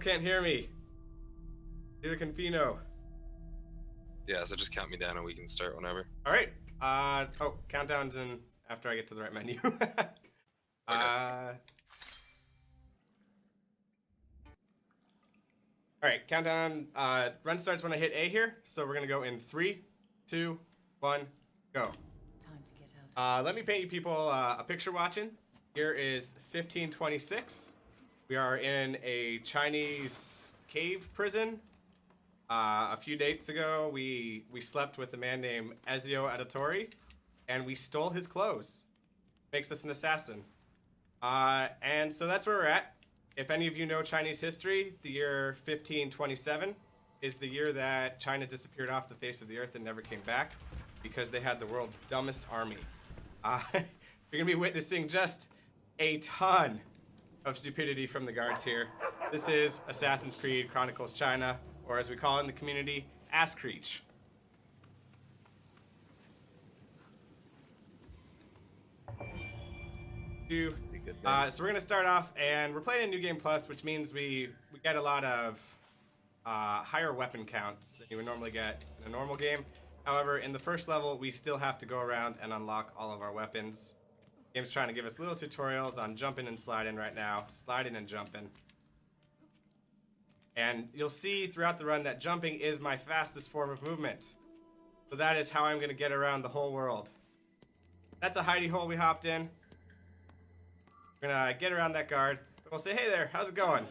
People can't hear me. Neither can Fino. Yeah, so just count me down and we can start whenever. All right. Oh, countdown's in after I get to the right menu. All right, countdown. Run starts when I hit A here. So we're gonna go in 3, 2, 1, go. Time to get out. Let me paint you people a picture watching. Here is 1526. We are in a Chinese cave prison. A few days ago, we slept with a man named Ezio Auditore, and we stole his clothes. Makes us an assassin. And so that's where we're at. If any of you know Chinese history, the year 1527 is the year that China disappeared off the face of the earth and never came back because they had the world's dumbest army. You're gonna be witnessing just a ton of stupidity from the guards here. This is Assassin's Creed Chronicles China, or as we call it in the community, Ass Creech. So we're gonna start off, and we're playing a New Game Plus, which means we get a lot of higher weapon counts than you would normally get in a normal game. However, in the first level, we still have to go around and unlock all of our weapons. The game's trying to give us little tutorials on jumping and sliding right now, sliding and jumping. And you'll see throughout the run that jumping is my fastest form of movement. So that is how I'm going to get around the whole world. That's a hidey hole we hopped in. We're going to get around that guard. We'll say, hey there, how's it going?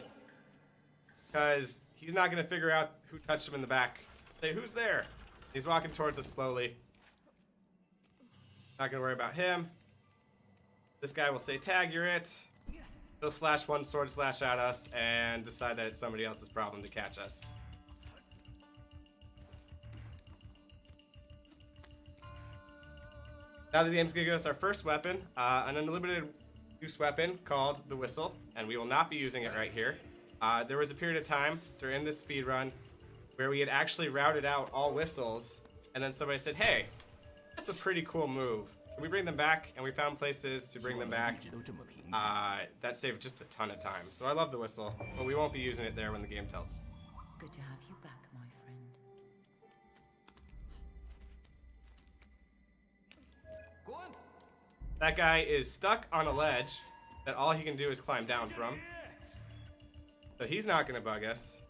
Because he's not going to figure out who touched him in the back. Say, who's there? He's walking towards us slowly. Not going to worry about him. This guy will say, tag, you're it. He'll slash one sword slash at us and decide that it's somebody else's problem to catch us. Now the game's gonna give us our first weapon, an unlimited use weapon called the whistle, and we will not be using it right here. There was a period of time during this speed run where we had actually routed out all whistles, and then somebody said, hey, that's a pretty cool move. Can we bring them back? And we found places to bring them back. That saved just a ton of time. So I love the whistle, but we won't be using it there when the game tells us. Good to have you back, my friend. That guy is stuck on a ledge that all he can do is climb down from. So he's not gonna bug us.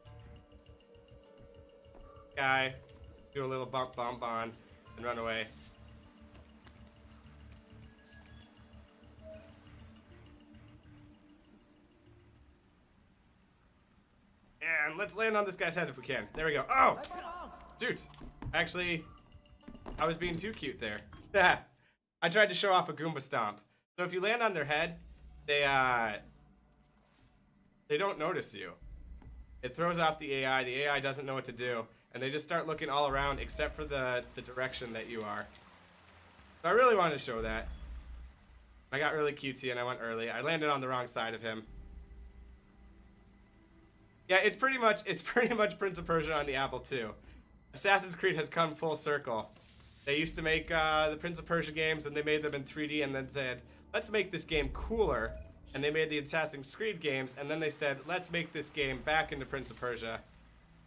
Guy, do a little bump on and run away. And let's land on this guy's head if we can. There we go. Oh! Shoot. Actually, I was being too cute there. I tried to show off a Goomba Stomp. So if you land on their head, they don't notice you. It throws off the AI. The AI doesn't know what to do. And they just start looking all around except for the direction that you are. So I really wanted to show that. I got really cutesy and I went early. I landed on the wrong side of him. Yeah, it's pretty much Prince of Persia on the Apple II. Assassin's Creed has come full circle. They used to make the Prince of Persia games, and they made them in 3D, and then said, let's make this game cooler. And they made the Assassin's Creed games, and then they said, let's make this game back into Prince of Persia.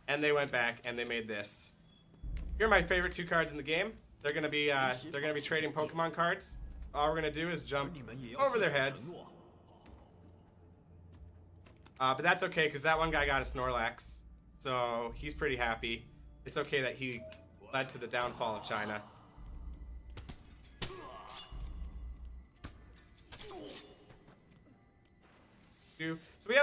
And they went back and they made this. Here are my favorite two cards in the game. They're gonna be trading Pokemon cards. All we're gonna do is jump over their heads. But that's okay, because that one guy got a Snorlax. So he's pretty happy. It's okay that he led to the downfall of China. So we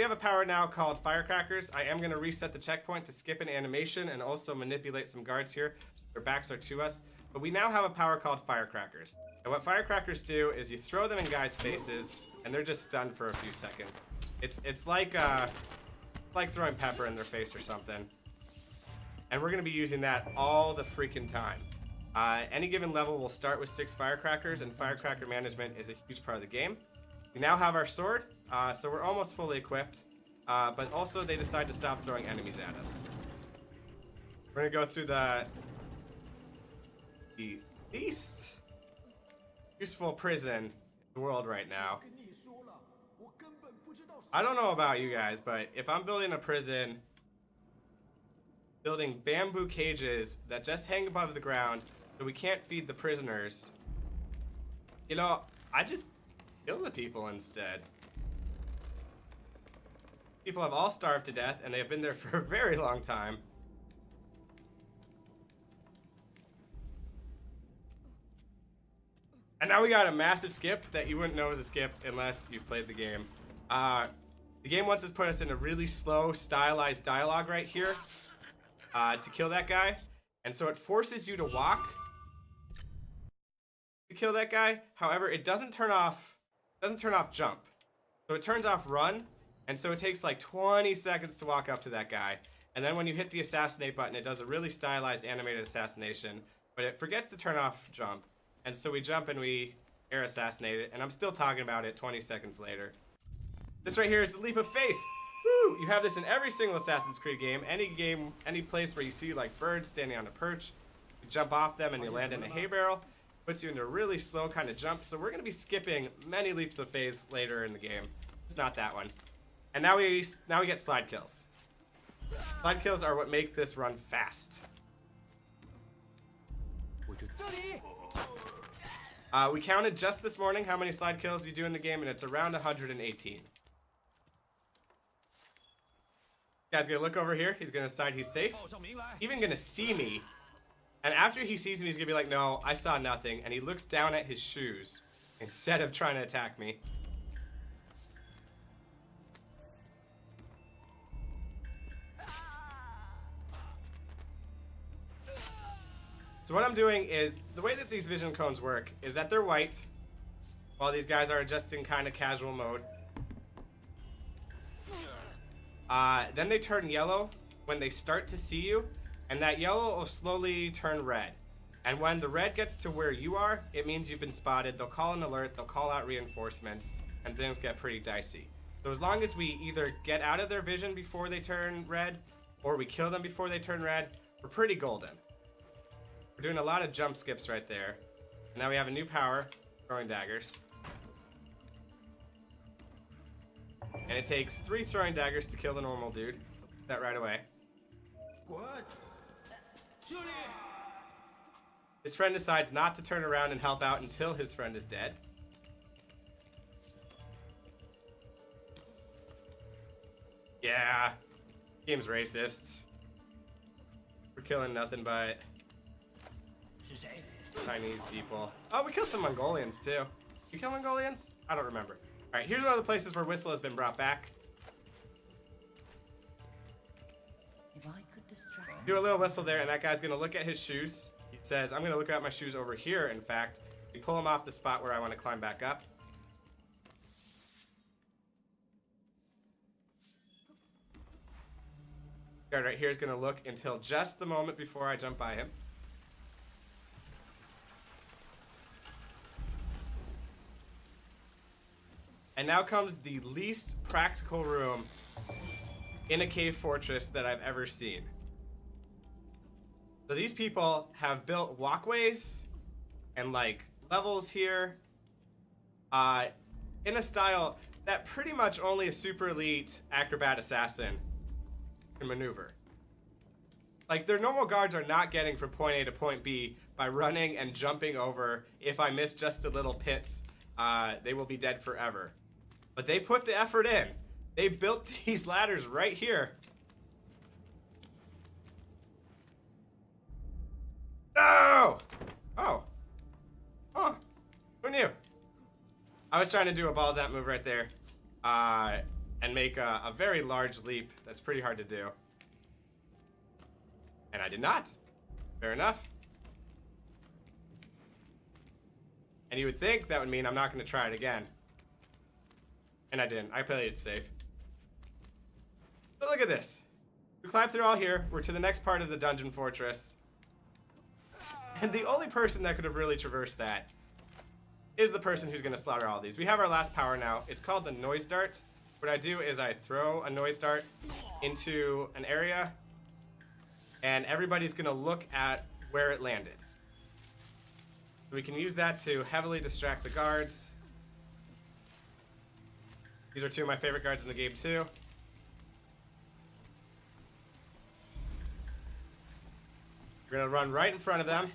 have a power now called Firecrackers. I am going to reset the checkpoint to skip an animation and also manipulate some guards here so their backs are to us. But we now have a power called Firecrackers. And what Firecrackers do is you throw them in guys' faces and they're just stunned for a few seconds. It's like throwing pepper in their face or something. And we're going to be using that all the freaking time. Any given level will start with 6 Firecrackers, and Firecracker management is a huge part of the game. We now have our sword, so we're almost fully equipped. But also they decide to stop throwing enemies at us. We're going to go through the least useful prison in the world right now. I don't know about you guys, but if I'm building a prison, building bamboo cages that just hang above the ground so we can't feed the prisoners, you know, I just kill the people instead. People have all starved to death, and they have been there for a very long time. And now we got a massive skip that you wouldn't know was a skip unless you've played the game. The game wants to put us in a really slow, stylized dialogue right here to kill that guy. And so it forces you to walk to kill that guy. However, it doesn't turn off jump. So it turns off run. And so it takes like 20 seconds to walk up to that guy. And then when you hit the assassinate button, it does a really stylized animated assassination. But it forgets to turn off jump. And so we jump and we air assassinate it. And I'm still talking about it 20 seconds later. This right here is the leap of faith. Woo! You have this in every single Assassin's Creed game. Any place where you see like birds standing on a perch, you jump off them and you land in a hay barrel. Puts you into a really slow kind of jump. So we're going to be skipping many leaps of faith later in the game. It's not that one. And now we get slide kills. Slide kills are what make this run fast. We counted just this morning how many slide kills you do in the game, and it's around 118. Guy's gonna look over here. He's gonna decide he's safe. Even gonna see me. And after he sees me, he's gonna be like, no, I saw nothing. And he looks down at his shoes instead of trying to attack me. So what I'm doing is, the way that these vision cones work is that they're white while these guys are just in kind of casual mode. Then they turn yellow when they start to see you, and that yellow will slowly turn red. And when the red gets to where you are, it means you've been spotted. They'll call an alert, they'll call out reinforcements, and things get pretty dicey. So as long as we either get out of their vision before they turn red, or we kill them before they turn red, we're pretty golden. We're doing a lot of jump skips right there. And now we have a new power, throwing daggers. And it takes 3 throwing daggers to kill the normal dude. So do that right away. What? His friend decides not to turn around and help out until his friend is dead. Yeah. Game's racist. We're killing nothing but Chinese people. Oh, we killed some Mongolians too. You kill Mongolians? I don't remember. Alright, here's one of the places where Whistle has been brought back. If I could distract Do a little whistle there, and that guy's gonna look at his shoes. He says, I'm gonna look at my shoes over here, in fact. We pull him off the spot where I want to climb back up. Guard right here is gonna look until just the moment before I jump by him. And now comes the least practical room in a cave fortress that I've ever seen. So these people have built walkways and like levels here in a style that pretty much only a super elite acrobat assassin can maneuver. Like, their normal guards are not getting from point A to point B by running and jumping over. If I miss just a little pits, they will be dead forever. But they put the effort in. They built these ladders right here. No! Oh. Huh. Who knew? I was trying to do a balls out move right there. And make a very large leap. That's pretty hard to do. And I did not. Fair enough. And you would think that would mean I'm not going to try it again. And I didn't. I played it safe. But look at this. We climbed through all here. We're to the next part of the dungeon fortress. And the only person that could have really traversed that is the person who's going to slaughter all these. We have our last power now. It's called the noise dart. What I do is I throw a noise dart into an area, and everybody's going to look at where it landed. So we can use that to heavily distract the guards. These are two of my favorite guards in the game too. We're gonna run right in front of them.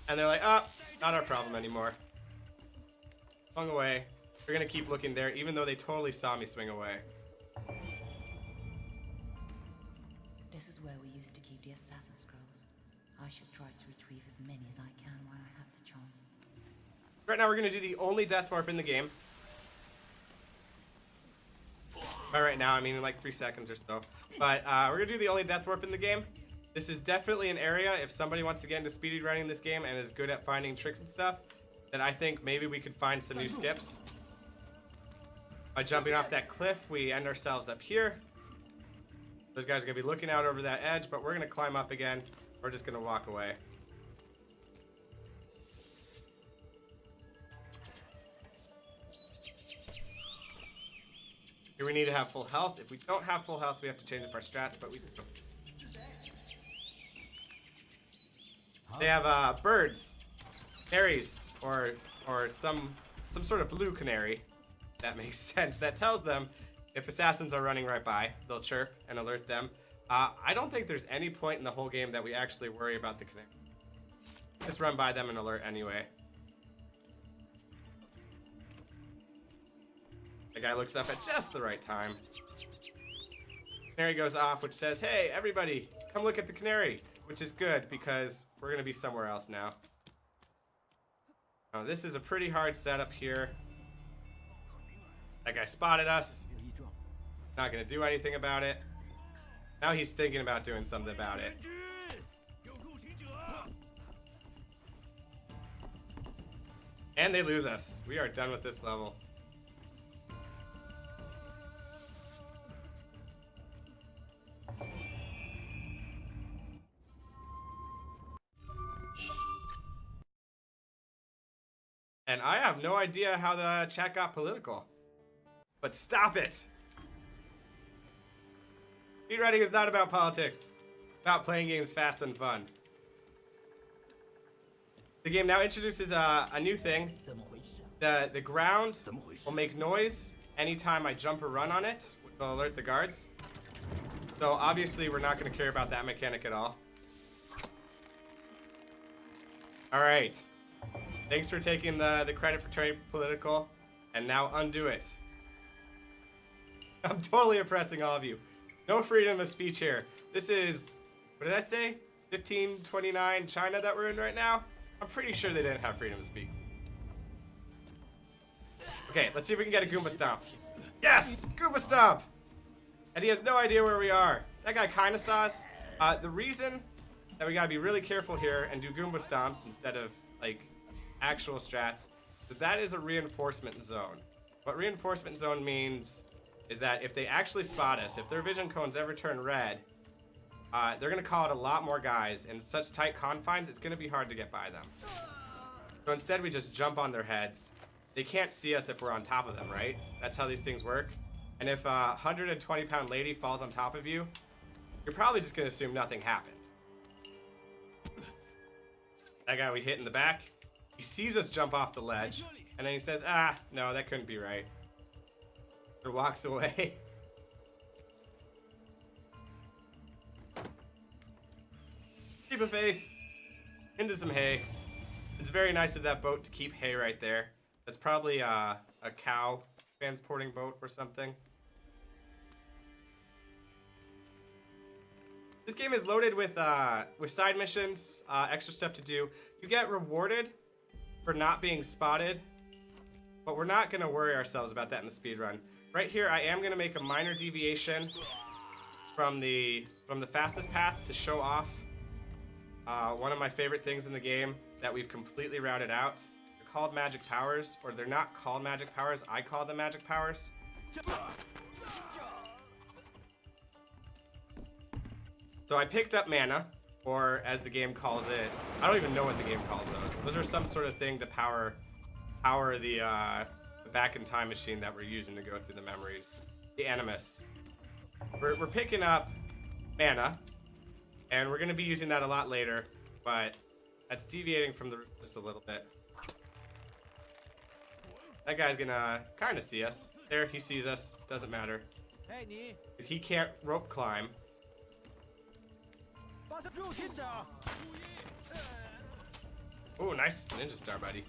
And they're like, oh, not our problem anymore. Swung away. We're gonna keep looking there, even though they totally saw me swing away. This is where we used to keep the assassin scrolls. I should try to retrieve as many as I can when I have the chance. Right now we're gonna do the only death warp in the game. By right now, I mean in like 3 seconds or so. But we're gonna do the only death warp in the game. This is definitely an area, if somebody wants to get into speedrunning this game and is good at finding tricks and stuff, then I think maybe we could find some new skips. By jumping off that cliff, we end ourselves up here. Those guys are gonna be looking out over that edge, but we're gonna climb up again. We're just gonna walk away. Here we need to have full health. If we don't have full health, we have to change up our strats, but we do. They have birds, canaries, or some sort of blue canary. That makes sense. That tells them if assassins are running right by, they'll chirp and alert them. I don't think there's any point in the whole game that we actually worry about the canary. Just run by them and alert anyway. The guy looks up at just the right time. Canary goes off, which says, hey, everybody, come look at the canary. Which is good, because we're going to be somewhere else now. Now, this is a pretty hard setup here. That guy spotted us. Not going to do anything about it. Now he's thinking about doing something about it. And they lose us. We are done with this level. And I have no idea how the chat got political. But stop it! Speedrunning is not about politics. It's about playing games fast and fun. The game now introduces a new thing. The ground will make noise anytime I jump or run on it, which will alert the guards. So obviously we're not going to care about that mechanic at all. Alright. Thanks for taking the credit for turning political, and now undo it. I'm totally oppressing all of you. No freedom of speech here. This is, what did I say? 1529 China that we're in right now? I'm pretty sure they didn't have freedom of speech. Okay, let's see if we can get a Goomba Stomp. Yes! Goomba Stomp! And he has no idea where we are. That guy kinda saw us. The reason that we gotta be really careful here and do Goomba Stomps instead of, like, actual strats, that is a reinforcement zone. What reinforcement zone means is that if they actually spot us, if their vision cones ever turn red, they're gonna call out a lot more guys. In such tight confines, it's gonna be hard to get by them. So instead we just jump on their heads. They can't see us if we're on top of them, right? That's how these things work. And if a 120-pound lady falls on top of you, you're probably just gonna assume nothing happened. That guy we hit in the back, he sees us jump off the ledge, and then he says, ah, no, that couldn't be right. And walks away. Keep of faith. Into some hay. It's very nice of that boat to keep hay right there. That's probably a cow transporting boat or something. This game is loaded with side missions, extra stuff to do. You get rewarded for not being spotted, but we're not gonna worry ourselves about that in the speedrun. Right here, I am gonna make a minor deviation from the fastest path to show off one of my favorite things in the game that we've completely routed out. They're called magic powers, or they're not called magic powers. I call them magic powers. So I picked up mana, or as the game calls it, I don't even know what the game calls those. Those are some sort of thing to power the back in time machine that we're using to go through the memories. The Animus. We're picking up mana, and we're gonna be using that a lot later, but that's deviating from the route just a little bit. That guy's gonna kind of see us. There, he sees us. Doesn't matter. Because he can't rope climb. Oh, nice ninja star, buddy.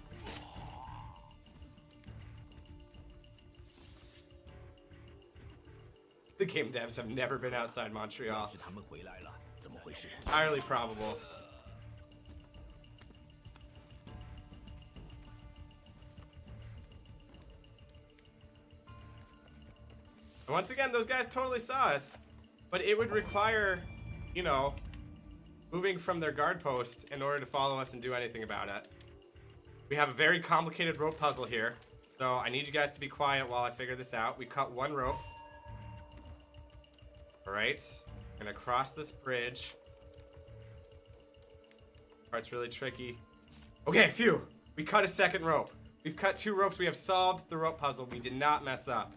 The game devs have never been outside Montreal. Highly probable. And once again, those guys totally saw us, but it would require, you know, moving from their guard post in order to follow us and do anything about it. We have a very complicated rope puzzle here, so I need you guys to be quiet while I figure this out. We cut one rope. All right, I'm gonna cross this bridge. Part's really tricky. Okay, phew. We cut a second rope. We've cut 2 ropes. We have solved the rope puzzle. We did not mess up.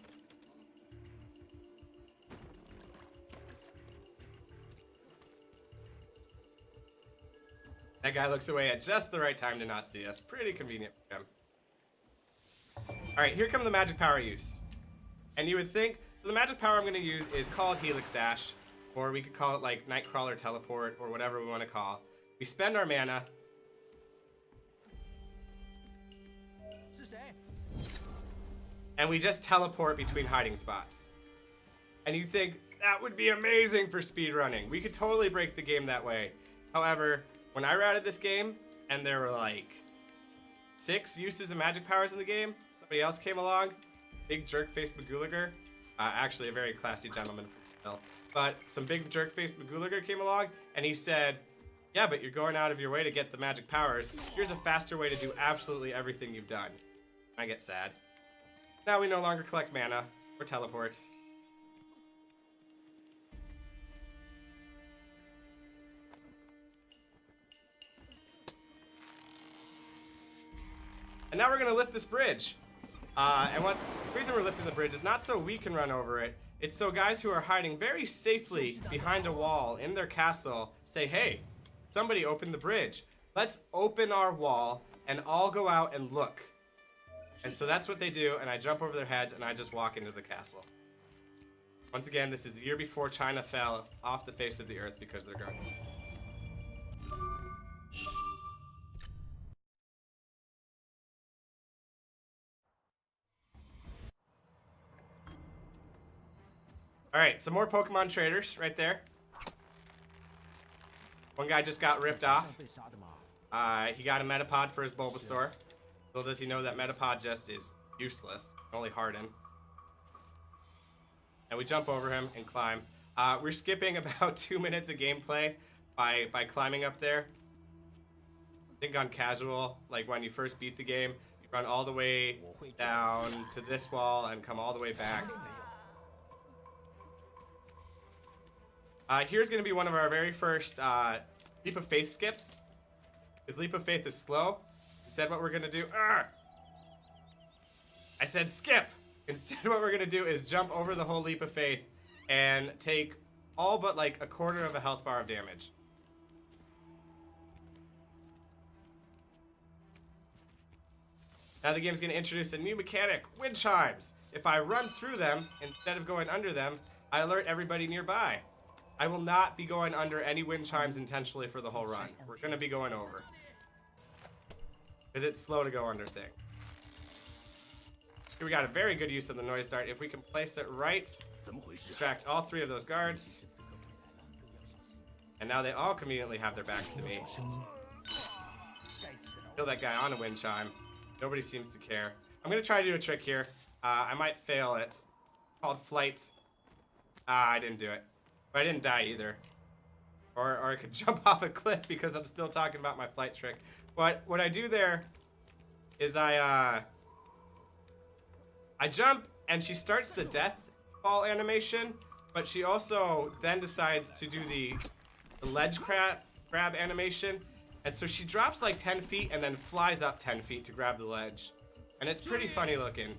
That guy looks away at just the right time to not see us. Pretty convenient for him. All right, here come the magic power use. And you would think, so the magic power I'm gonna use is called Helix Dash, or we could call it like Nightcrawler Teleport, or whatever we wanna call. We spend our mana. And we just teleport between hiding spots. And you think, that would be amazing for speedrunning. We could totally break the game that way. However, when I routed this game, and there were like 6 uses of magic powers in the game, somebody else came along, big jerk-faced Magulager, actually a very classy gentleman from Brazil, but some big jerk-faced Magulager came along, and he said, yeah, but you're going out of your way to get the magic powers. Here's a faster way to do absolutely everything you've done. I get sad. Now we no longer collect mana or teleports. And now we're gonna lift this bridge. And the reason we're lifting the bridge is not so we can run over it. It's so guys who are hiding very safely behind a wall in their castle say, hey, somebody opened the bridge. Let's open our wall and all go out and look. And so that's what they do, and I jump over their heads and I just walk into the castle. Once again, this is the year before China fell off the face of the earth because they're guarded. All right, some more Pokemon traders right there. One guy just got ripped off. He got a Metapod for his Bulbasaur. Little does he know that Metapod just is useless, only harden. And we jump over him and climb. We're skipping about 2 minutes of gameplay by climbing up there. I think on casual, like when you first beat the game, you run all the way down to this wall and come all the way back. Here's going to be one of our very first Leap of Faith skips. Because Leap of Faith is slow. Instead, what we're going to do... I said skip! Instead, what we're going to do is jump over the whole Leap of Faith and take all but like a quarter of a health bar of damage. Now the game's going to introduce a new mechanic, wind chimes. If I run through them, instead of going under them, I alert everybody nearby. I will not be going under any wind chimes intentionally for the whole run. We're going to be going over. Because it's slow to go under thing. Here we got a very good use of the noise dart. If we can place it right, distract all 3 of those guards. And now they all conveniently have their backs to me. Kill that guy on a wind chime. Nobody seems to care. I'm going to try to do a trick here. I might fail it. It's called flight. I didn't do it. But I didn't die either. Or I could jump off a cliff because I'm still talking about my flight trick. But what I do there is I jump and she starts the death fall animation, but she also then decides to do the ledge grab animation. And so she drops like 10 feet and then flies up 10 feet to grab the ledge. And it's pretty funny looking.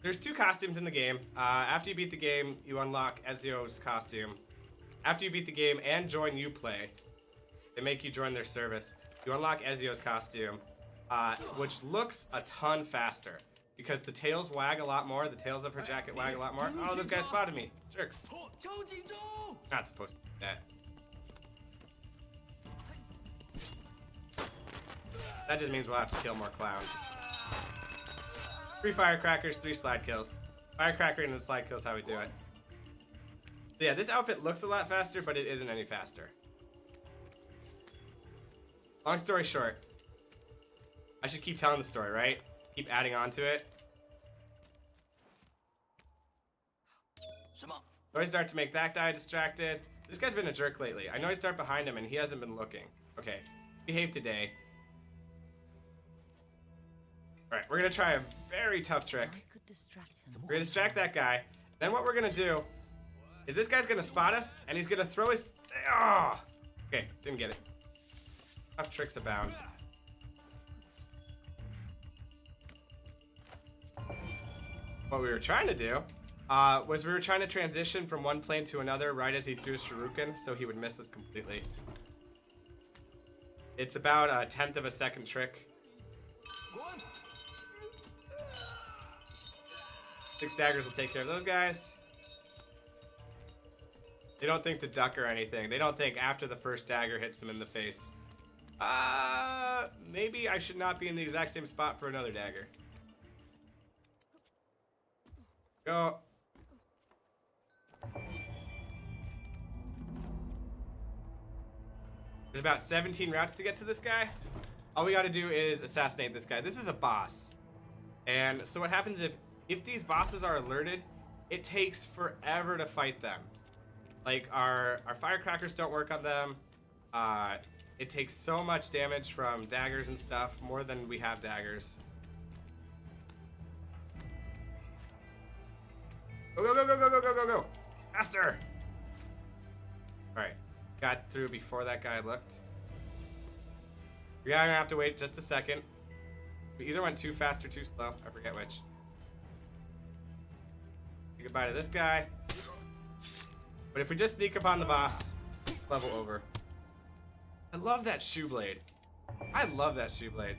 There's 2 costumes in the game. After you beat the game, you unlock Ezio's costume. After you beat the game and join Uplay, They make you join their service. You unlock Ezio's costume, which looks a ton faster because the tails wag a lot more. The tails of her jacket wag a lot more. Oh, this guy spotted me. Jerks. Not supposed to do that. That just means we'll have to kill more clowns. 3 firecrackers, 3 slide kills. Firecracker and then slide kills how we do it. Yeah, this outfit looks a lot faster, but it isn't any faster. Long story short, I should keep telling the story, right? Keep adding on to it. So I start to make that guy distracted. This guy's been a jerk lately. I know I start behind him and he hasn't been looking. Okay, behave today. Alright, we're gonna try a very tough trick. We're gonna distract that guy. Then what we're gonna do is this guy's gonna spot us and he's gonna throw his... Oh! Okay, didn't get it. Tough tricks abound. What we were trying to do was we were trying to transition from one plane to another right as he threw his shuriken, so he would miss us completely. It's about a 1/10 of a second trick. 6 daggers will take care of those guys. They don't think to duck or anything. They don't think after the first dagger hits them in the face. Maybe I should not be in the exact same spot for another dagger. Go. There's about 17 routes to get to this guy. All we gotta do is assassinate this guy. This is a boss. And so what happens if these bosses are alerted, it takes forever to fight them. Like our firecrackers don't work on them. It takes so much damage from daggers and stuff, more than we have daggers. Go, go, go, go, go, go, go, go, go. Faster. All right, got through before that guy looked. We're gonna have to wait just a second. We either went too fast or too slow. I forget which. Say goodbye to this guy. But if we just sneak up on the boss, level over. I love that shoe blade. I love that shoe blade.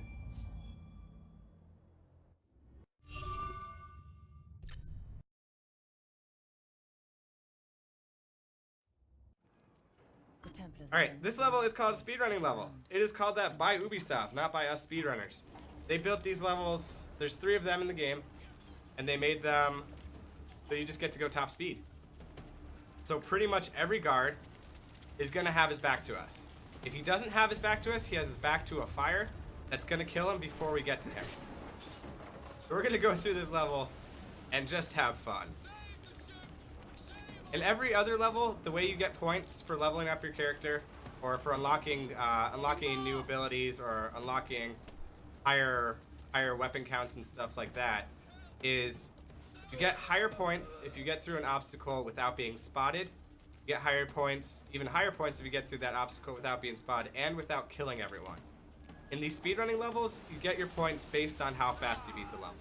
Alright, this level is called speedrunning level. It is called that by Ubisoft, not by us speedrunners. They built these levels, there's 3 of them in the game, and they made them so you just get to go top speed. So pretty much every guard is gonna have his back to us. If he doesn't have his back to us, he has his back to a fire that's gonna kill him before we get to him. So we're gonna go through this level and just have fun. In every other level, the way you get points for leveling up your character or for unlocking new abilities or unlocking higher weapon counts and stuff like that is you get higher points if you get through an obstacle without being spotted. You get higher points, even higher points if you get through that obstacle without being spotted and without killing everyone. In these speedrunning levels, you get your points based on how fast you beat the level.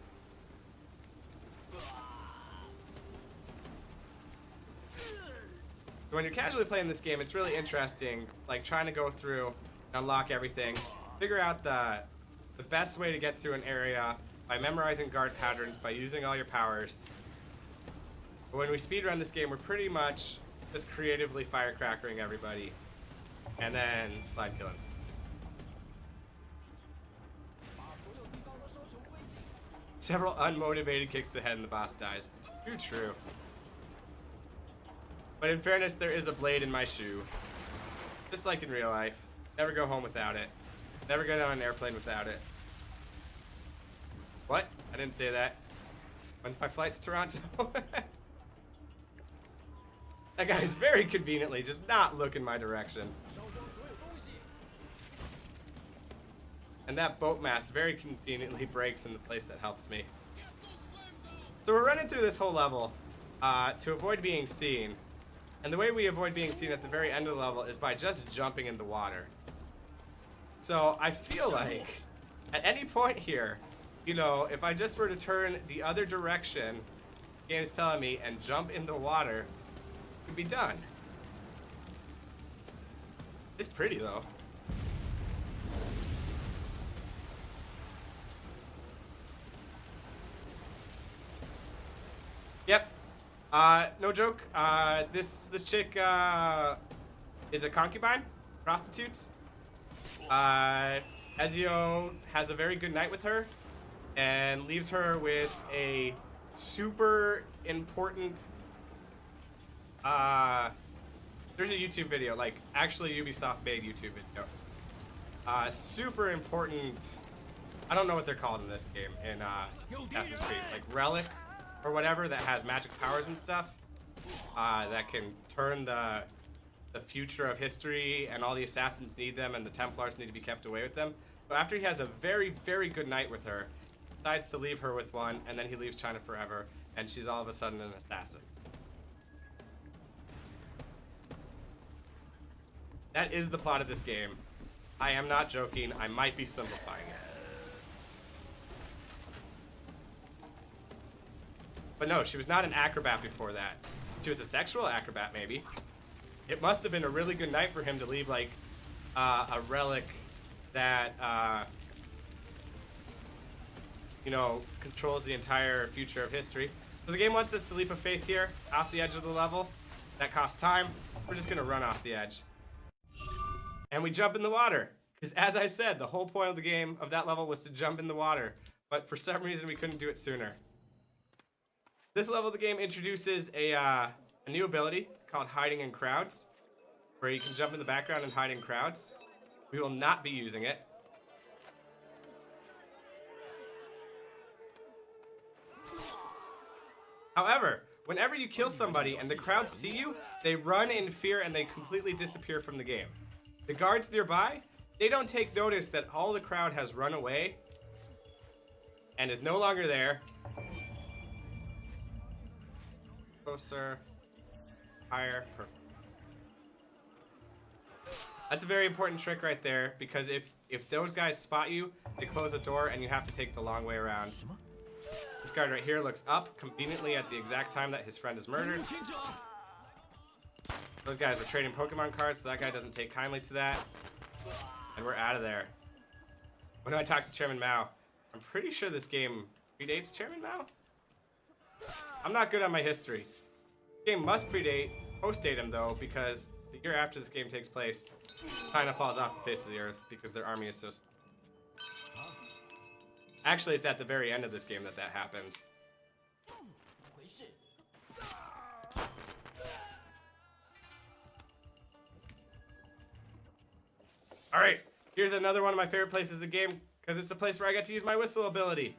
When you're casually playing this game, it's really interesting, like trying to go through and unlock everything, figure out the best way to get through an area by memorizing guard patterns, by using all your powers. But when we speedrun this game, we're pretty much just creatively firecrackering everybody and then slide killing. Several unmotivated kicks to the head and the boss dies. Too true. But in fairness, there is a blade in my shoe. Just like in real life. Never go home without it. Never get on an airplane without it. What? I didn't say that. When's my flight to Toronto? That guy's very conveniently just not looking my direction. And that boat mast very conveniently breaks in the place that helps me. So we're running through this whole level to avoid being seen. And the way we avoid being seen at the very end of the level is by just jumping in the water. So I feel like at any point here, you know, if I just were to turn the other direction, the game's telling me, and jump in the water, it could be done. It's pretty though. Yep. No joke. This chick is a concubine, prostitute. Ezio has a very good night with her and leaves her with a super important. There's a YouTube video, like actually Ubisoft made YouTube video. Super important. I don't know what they're called in this game in Assassin's Creed, like relic or whatever that has magic powers and stuff that can turn the future of history, and all the assassins need them, and the Templars need to be kept away with them. So after he has a very, very good night with her, he decides to leave her with one, and then he leaves China forever, and she's all of a sudden an assassin. That is the plot of this game. I am not joking. I might be simplifying it. But no, she was not an acrobat before that. She was a sexual acrobat, maybe. It must have been a really good night for him to leave, like, a relic that, you know, controls the entire future of history. So the game wants us to leap of faith here, off the edge of the level. That costs time, so we're just gonna run off the edge. And we jump in the water. Because as I said, the whole point of the game, of that level, was to jump in the water. But for some reason, we couldn't do it sooner. This level of the game introduces a new ability called hiding in crowds, where you can jump in the background and hide in crowds. We will not be using it. However, whenever you kill somebody and the crowds see you, they run in fear and they completely disappear from the game. The guards nearby, they don't take notice that all the crowd has run away and is no longer there. Closer, higher, perfect. That's a very important trick right there, because if those guys spot you, they close the door and you have to take the long way around. This guard right here looks up conveniently at the exact time that his friend is murdered. Those guys are trading Pokemon cards, so that guy doesn't take kindly to that. And we're out of there. When I talk to Chairman Mao, I'm pretty sure this game predates Chairman Mao. I'm not good on my history. The game must postdate him though, because the year after this game takes place, China falls off the face of the earth because their army is so small. Actually, it's at the very end of this game that happens. Alright, here's another one of my favorite places in the game, because it's a place where I get to use my whistle ability.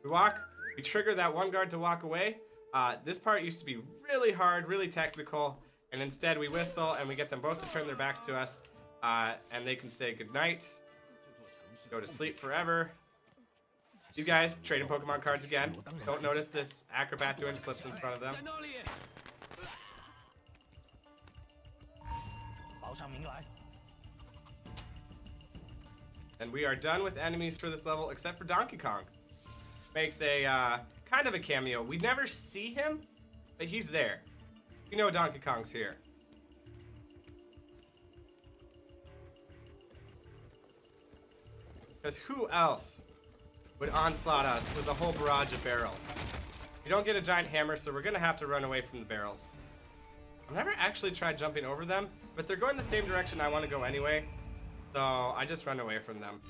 We trigger that one guard to walk away. This part used to be really hard, really technical, and instead we whistle and we get them both to turn their backs to us, and they can say goodnight, go to sleep forever. These guys trading Pokemon cards again. Don't notice this acrobat doing flips in front of them. And we are done with enemies for this level, except for Donkey Kong. Makes a kind of a cameo. We never see him, but he's there. You know Donkey Kong's here. Because who else would onslaught us with a whole barrage of barrels? You don't get a giant hammer, so we're gonna have to run away from the barrels. I've never actually tried jumping over them, but they're going the same direction I want to go anyway, so I just run away from them.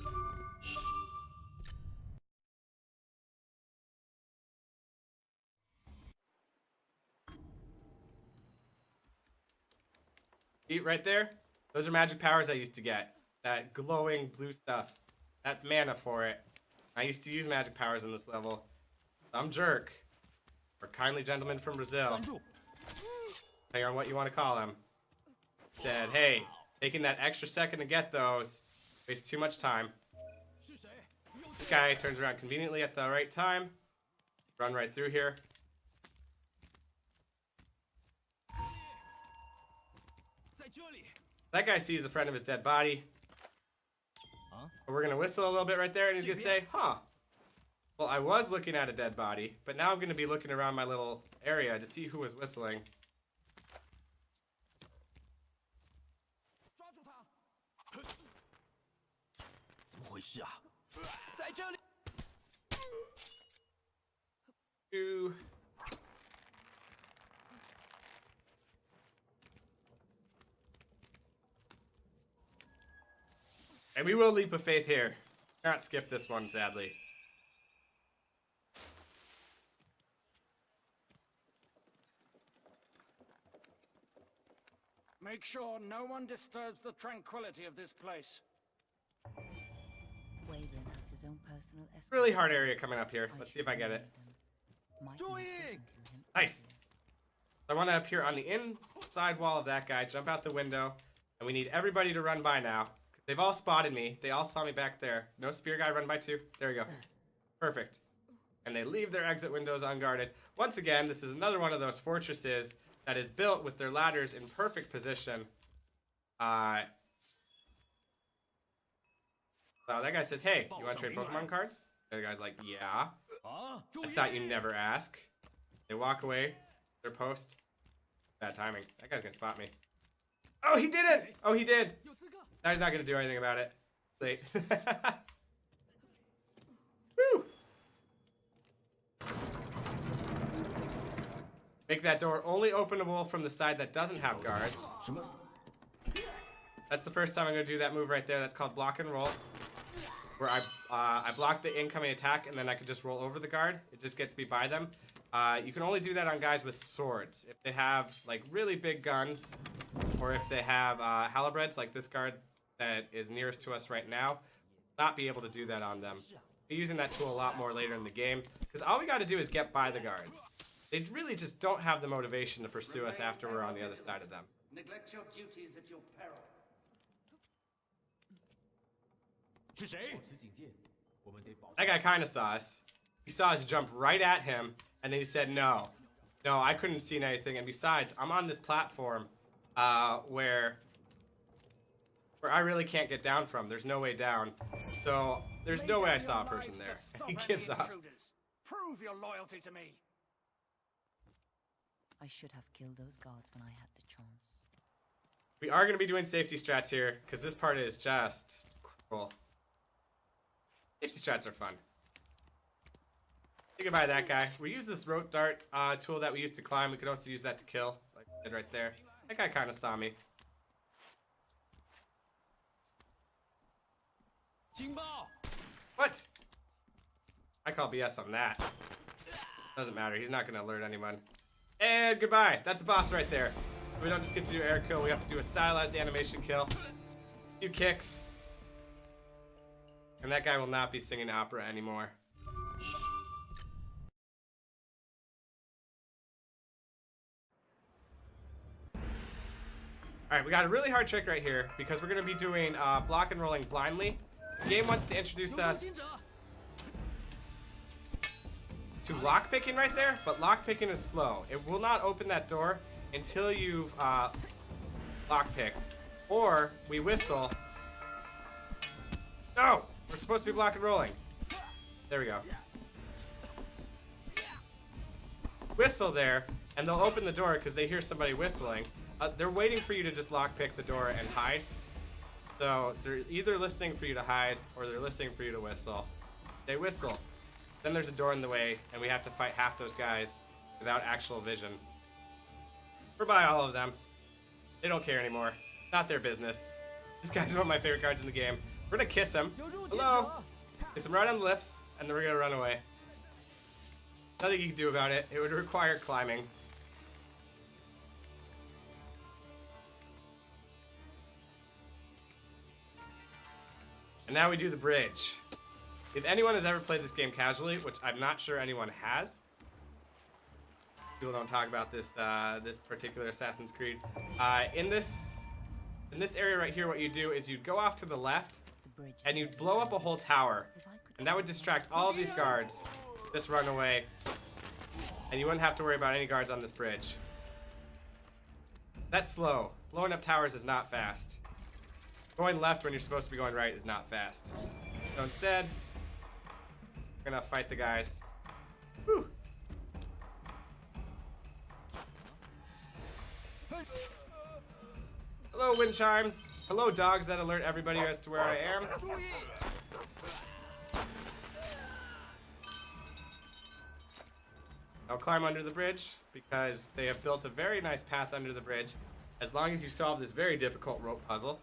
See right there? Those are magic powers I used to get. That glowing blue stuff. That's mana for it. I used to use magic powers in this level. Some jerk, or kindly gentleman from Brazil, depending on what you want to call him, said, hey, taking that extra second to get those wastes too much time. This guy turns around conveniently at the right time. Run right through here. That guy sees a friend of his dead body. We're gonna whistle a little bit right there, and he's gonna say, huh. Well, I was looking at a dead body, but now I'm gonna be looking around my little area to see who was whistling. And we will leap of faith here. Not skip this one, sadly. Make sure no one disturbs the tranquility of this place. Waylon has his own personal escort. Really hard area coming up here. Let's see if I get it. Nice. I want to appear on the inside wall of that guy, jump out the window, and we need everybody to run by now. They've all spotted me. They all saw me back there. No spear guy, run by too. There we go. Perfect. And they leave their exit windows unguarded. Once again, this is another one of those fortresses that is built with their ladders in perfect position. So that guy says, hey, you want to trade Pokemon cards? The other guy's like, yeah. I thought you'd never ask. They walk away. Their post. Bad timing. That guy's gonna spot me. Oh, he didn't! Oh, he did! Now he's not gonna do anything about it. Late. Woo! Make that door only openable from the side that doesn't have guards. That's the first time I'm gonna do that move right there. That's called block and roll. Where I block the incoming attack and then I can just roll over the guard. It just gets me by them. You can only do that on guys with swords. If they have like really big guns, or if they have halberds like this guard that is nearest to us right now, not be able to do that on them. Be using that tool a lot more later in the game, because all we got to do is get by the guards. They really just don't have the motivation to pursue us after we're on the other side of them. Neglect your duties at your peril. That guy kind of saw us. He saw us jump right at him, and then he said, no, I couldn't see anything. And besides, I'm on this platform where I really can't get down from. There's no way down. So there's no way I saw a person there. He gives up. Prove your loyalty to me. I should have killed those guards when I had the chance. We are going to be doing safety strats here, because this part is just cool. Safety strats are fun. Say goodbye to that guy. We use this rope dart tool that we used to climb. We could also use that to kill, like I did right there. That guy kind of saw me. What? I call BS on that. Doesn't matter. He's not going to alert anyone. And goodbye. That's a boss right there. We don't just get to do air kill. We have to do a stylized animation kill. A few kicks. And that guy will not be singing opera anymore. Alright, we got a really hard trick right here because we're going to be doing block and rolling blindly. The game wants to introduce us to lockpicking right there, but lockpicking is slow. It will not open that door until you've lockpicked. Or we whistle. No! We're supposed to be block and rolling. There we go. Whistle there, and they'll open the door because they hear somebody whistling. They're waiting for you to just lockpick the door and hide. So they're either listening for you to hide or they're listening for you to whistle. They whistle. Then there's a door in the way, and we have to fight half those guys without actual vision. We're by all of them. They don't care anymore. It's not their business. This guy's one of my favorite cards in the game. We're gonna kiss him. Hello. Kiss him right on the lips, and then we're gonna run away. Nothing you can do about it. It would require climbing. And now we do the bridge. If anyone has ever played this game casually, which I'm not sure anyone has, people don't talk about this this particular Assassin's Creed. In this area right here, what you do is you'd go off to the left, and you'd blow up a whole tower, and that would distract all of these guards to just run away, and you wouldn't have to worry about any guards on this bridge. That's slow. Blowing up towers is not fast. Going left when you're supposed to be going right is not fast. So instead, we're gonna fight the guys. Whew. Hello, wind chimes. Hello, dogs that alert everybody as to where I am. I'll climb under the bridge because they have built a very nice path under the bridge. As long as you solve this very difficult rope puzzle.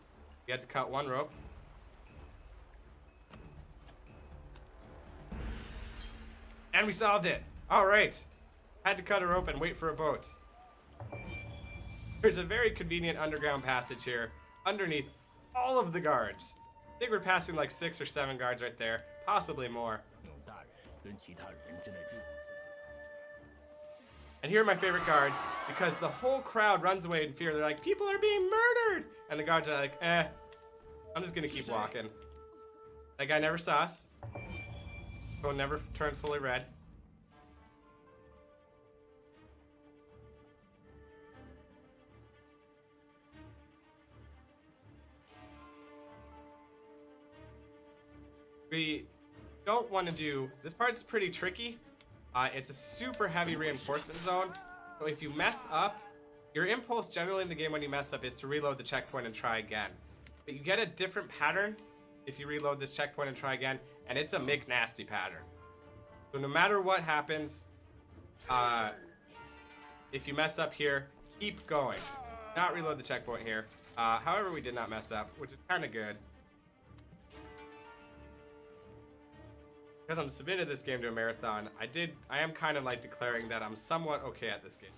You had to cut one rope. And we solved it. All right. Had to cut her open, wait for a boat. There's a very convenient underground passage here underneath all of the guards. I think we're passing like 6 or 7 guards right there, possibly more. And here are my favorite guards, because the whole crowd runs away in fear. They're like, people are being murdered! And the guards are like, I'm just gonna keep walking. That guy never saw us. Phone never turned fully red. We don't want to do, this part's pretty tricky. It's a super heavy reinforcement zone. So if you mess up, your impulse generally in the game when you mess up is to reload the checkpoint and try again. But you get a different pattern if you reload this checkpoint and try again, and it's a McNasty pattern. So no matter what happens, if you mess up here, keep going. Not reload the checkpoint here. However, we did not mess up, which is kind of good. Because I'm submitted this game to a marathon, I am kind of like declaring that I'm somewhat okay at this game.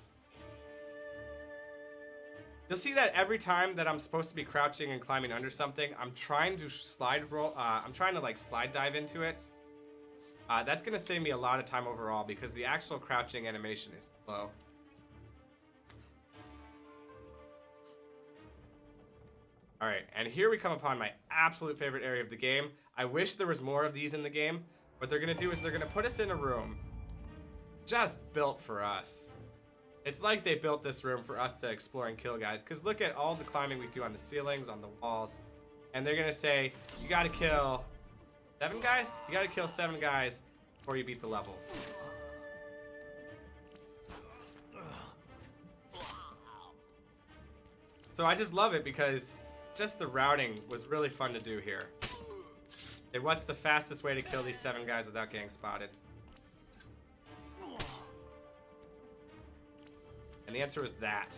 You'll see that every time that I'm supposed to be crouching and climbing under something, I'm trying to slide roll, I'm trying to like slide dive into it. That's gonna save me a lot of time overall because the actual crouching animation is slow. All right, and here we come upon my absolute favorite area of the game. I wish there was more of these in the game. What they're gonna do is they're gonna put us in a room just built for us. It's like they built this room for us to explore and kill guys, because look at all the climbing we do on the ceilings, on the walls, and they're gonna say, you gotta kill 7 guys? You gotta kill 7 guys before you beat the level. So I just love it because just the routing was really fun to do here. And what's the fastest way to kill these 7 guys without getting spotted? And the answer was that.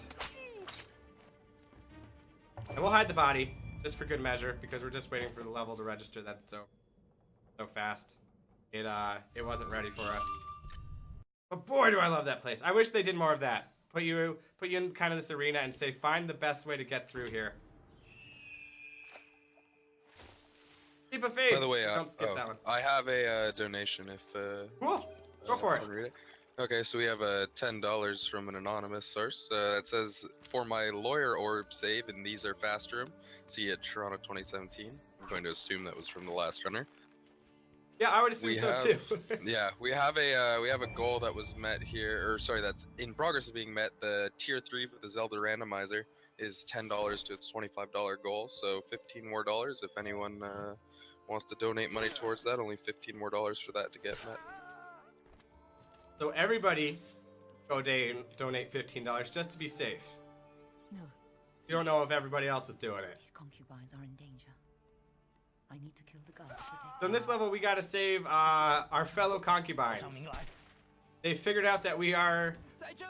And we'll hide the body, just for good measure, because we're just waiting for the level to register that it's so fast. It wasn't ready for us. But boy, do I love that place. I wish they did more of that. Put you in kind of this arena and say, find the best way to get through here. Keep a faith. By the way, don't skip that one. I have a donation if Cool. Go for it. read it. Okay, so we have $10 from an anonymous source. It says, for my lawyer orb save, and these are fast room. See at Toronto 2017. I'm going to assume that was from the last runner. Yeah, I would assume so too. Yeah, we have a goal that was met here, or sorry, that's in progress of being met. The tier 3 for the Zelda randomizer is $10 to its $25 goal, so $15 more if anyone wants to donate money towards that. Only $15 more for that to get met. So everybody go donate $15 just to be safe. No, You don't know if everybody else is doing it. these concubines are in danger. I need to kill the guards to protect So in this level, we gotta save our fellow concubines. They figured out that we are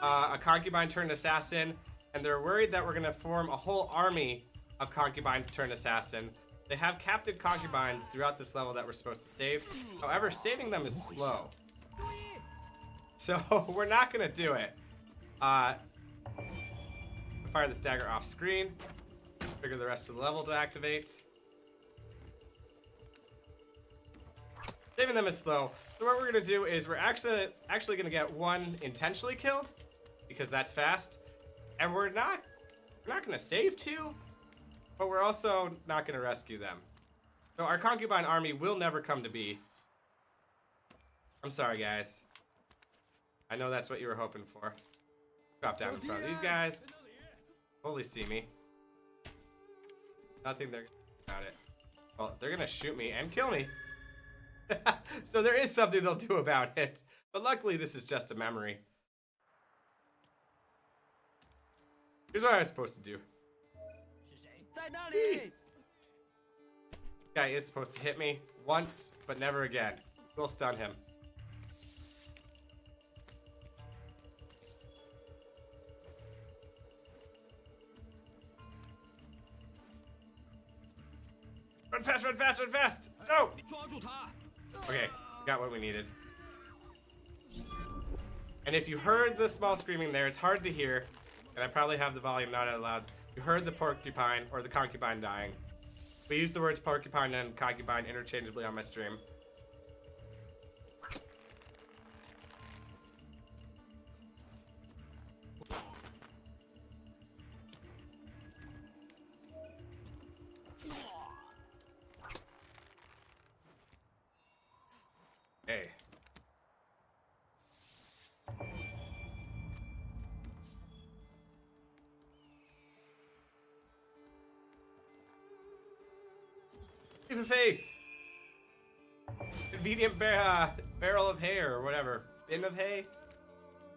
a concubine turned assassin, and they're worried that we're gonna form a whole army of concubine turned assassin. They have captive concubines throughout this level that we're supposed to save. However, saving them is slow. So we're not gonna do it. Fire this dagger off screen. Trigger the rest of the level to activate. Saving them is slow. So what we're gonna do is we're actually gonna get one intentionally killed because that's fast, and we're not gonna save 2, but we're also not gonna rescue them. So our concubine army will never come to be. I'm sorry, guys. I know that's what you were hoping for. Drop down in front of these guys. Fully see me. Nothing they're gonna do about it. Well, they're gonna shoot me and kill me. So there is something they'll do about it. But luckily, this is just a memory. Here's what I was supposed to do. Guy is supposed to hit me once, but never again. We'll stun him. Run fast, run fast, run fast! No! Okay, got what we needed. And if you heard the small screaming there, it's hard to hear, and I probably have the volume not out loud. You heard the porcupine or the concubine dying. We use the words porcupine and concubine interchangeably on my stream. Hey. Leap of faith. Convenient barrel of hay or whatever. Bin of hay?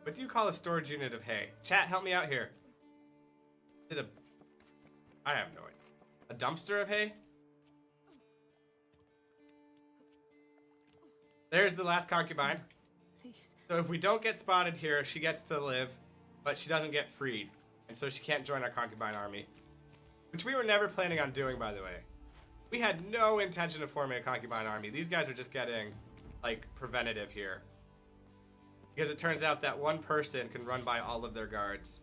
What do you call a storage unit of hay? Chat, help me out here. I have no idea. A dumpster of hay? There's the last concubine. So if we don't get spotted here, she gets to live, but she doesn't get freed. And so she can't join our concubine army. Which we were never planning on doing, by the way. We had no intention of forming a concubine army. These guys are just getting, like, preventative here. Because it turns out that one person can run by all of their guards.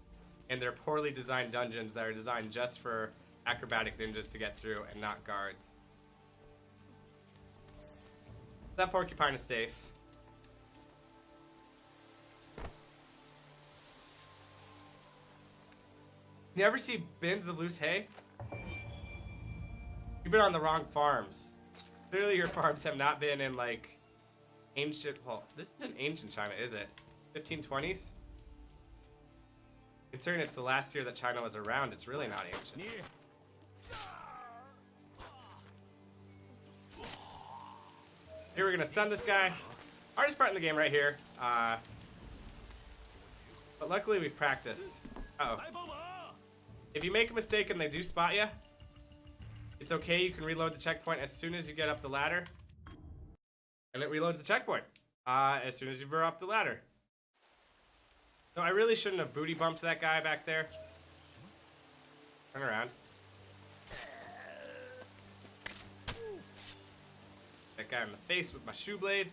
And they're poorly designed dungeons that are designed just for acrobatic ninjas to get through and not guards. That porcupine is safe. You ever see bins of loose hay? You've been on the wrong farms. Clearly your farms have not been in like ancient, well, this isn't ancient China, is it? 1520s? Considering it's the last year that China was around, it's really not ancient. Here we're gonna stun this guy. Hardest part in the game right here. But luckily we've practiced. Uh-oh. If you make a mistake and they do spot you, it's okay, you can reload the checkpoint as soon as you get up the ladder. And it reloads the checkpoint as soon as you burr up the ladder. No, I really shouldn't have booty bumped that guy back there. Turn around. That guy in the face with my shoe blade.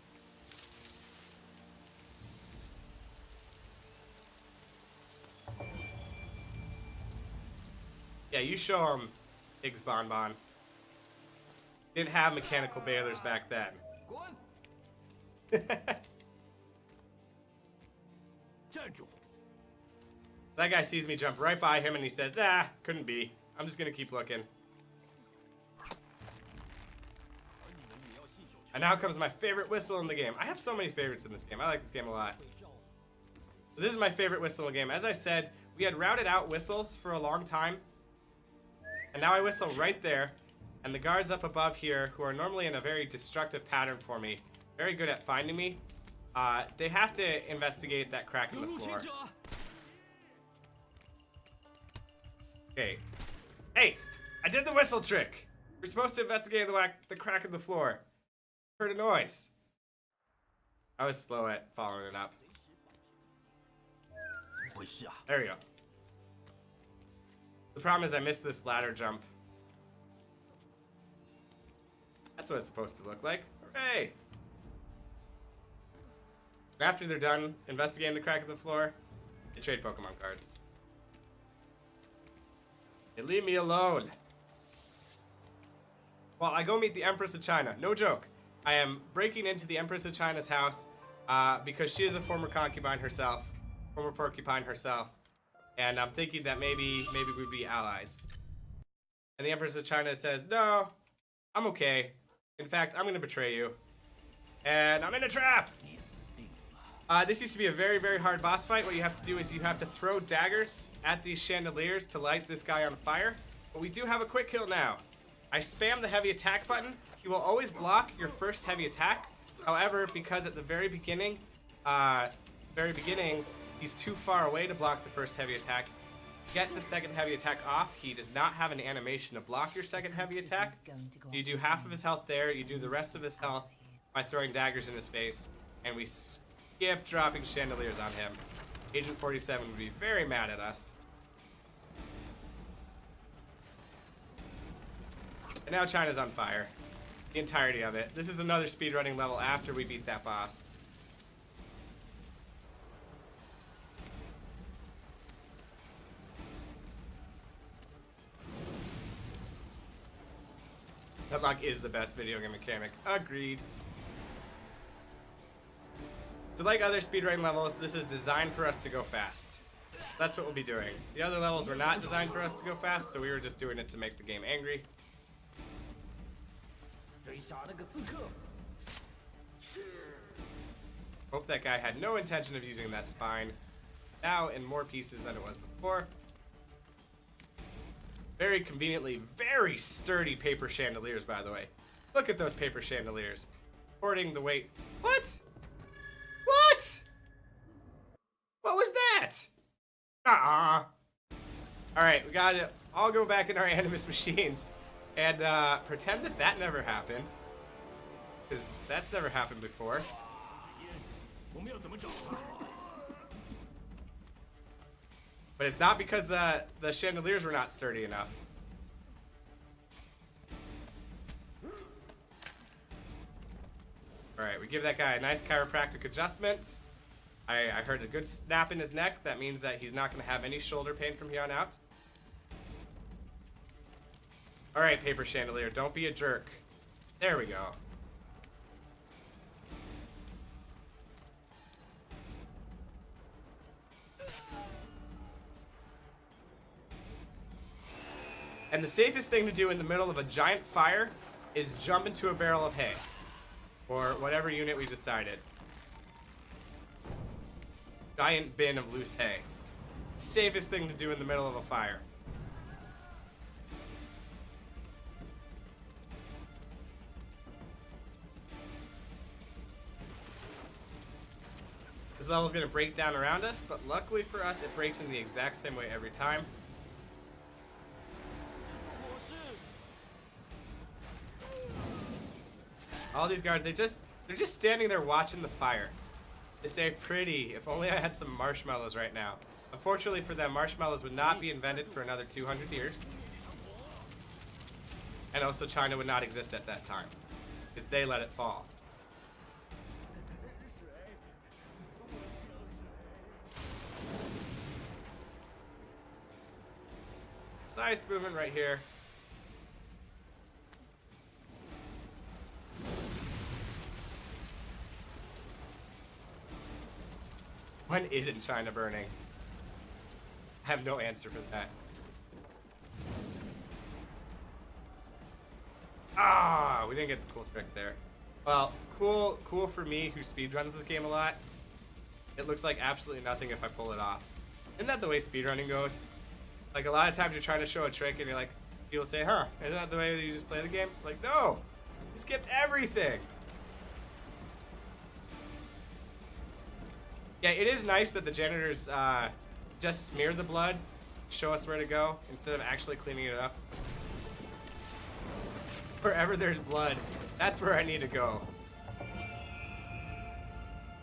Yeah, you show him Higgs Bonbon. Didn't have mechanical balers back then. That guy sees me jump right by him and he says, "Ah, couldn't be. I'm just gonna keep looking." And now comes my favorite whistle in the game. I have so many favorites in this game. I like this game a lot. This is my favorite whistle in the game. As I said, we had routed out whistles for a long time. And now I whistle right there. And the guards up above here, who are normally in a very destructive pattern for me, very good at finding me, they have to investigate that crack in the floor. Okay. Hey, I did the whistle trick. We're supposed to investigate the crack in the floor. Heard a noise. I was slow at following it up. There we go. The problem is I missed this ladder jump. That's what it's supposed to look like. Hooray! After they're done investigating the crack in the floor, they trade Pokemon cards. They leave me alone. Well, I go meet the Empress of China. No joke. I am breaking into the Empress of China's house because she is a former concubine herself, former porcupine herself, and I'm thinking that maybe we'd be allies. And the Empress of China says, "No, I'm okay. In fact, I'm going to betray you. And I'm in a trap!" This used to be a very, very hard boss fight. What you have to do is you have to throw daggers at these chandeliers to light this guy on fire. But we do have a quick kill now. I spam the heavy attack button. He will always block your first heavy attack. However, because at the very beginning, he's too far away to block the first heavy attack. Get the second heavy attack off. He does not have an animation to block your second heavy attack. You do half of his health there. You do the rest of his health by throwing daggers in his face. And we skip dropping chandeliers on him. Agent 47 would be very mad at us. And now China's on fire. The entirety of it. This is another speedrunning level after we beat that boss. Unlock is the best video game mechanic. Agreed. So like other speedrun levels, this is designed for us to go fast. That's what we'll be doing. The other levels were not designed for us to go fast, so we were just doing it to make the game angry. Hope that guy had no intention of using that spine. Now in more pieces than it was before. Very conveniently, very sturdy paper chandeliers, by the way. Look at those paper chandeliers. Supporting the weight. What? What? What was that? Alright, we gotta all go back in our Animus machines and pretend that that never happened. Because that's never happened before. But it's not because the chandeliers were not sturdy enough. Alright, we give that guy a nice chiropractic adjustment. I heard a good snap in his neck. That means that he's not going to have any shoulder pain from here on out. Alright, paper chandelier, don't be a jerk. There we go. And the safest thing to do in the middle of a giant fire is jump into a barrel of hay. Or whatever unit we decided. Giant bin of loose hay. Safest thing to do in the middle of a fire. This level's gonna break down around us, but luckily for us, it breaks in the exact same way every time. All these guards, they're just standing there watching the fire. They say, pretty, if only I had some marshmallows right now. Unfortunately for them, marshmallows would not be invented for another 200 years. And also China would not exist at that time, because they let it fall. Nice movement right here. When isn't China burning? I have no answer for that. Ah, we didn't get the cool trick there. Well, cool for me who speedruns this game a lot. It looks like absolutely nothing if I pull it off. Isn't that the way speedrunning goes? Like a lot of times you're trying to show a trick and you're like, people say, huh, isn't that the way that you just play the game? Like, no, you skipped everything. Yeah, it is nice that the janitors just smear the blood, show us where to go, instead of actually cleaning it up. Wherever there's blood, that's where I need to go.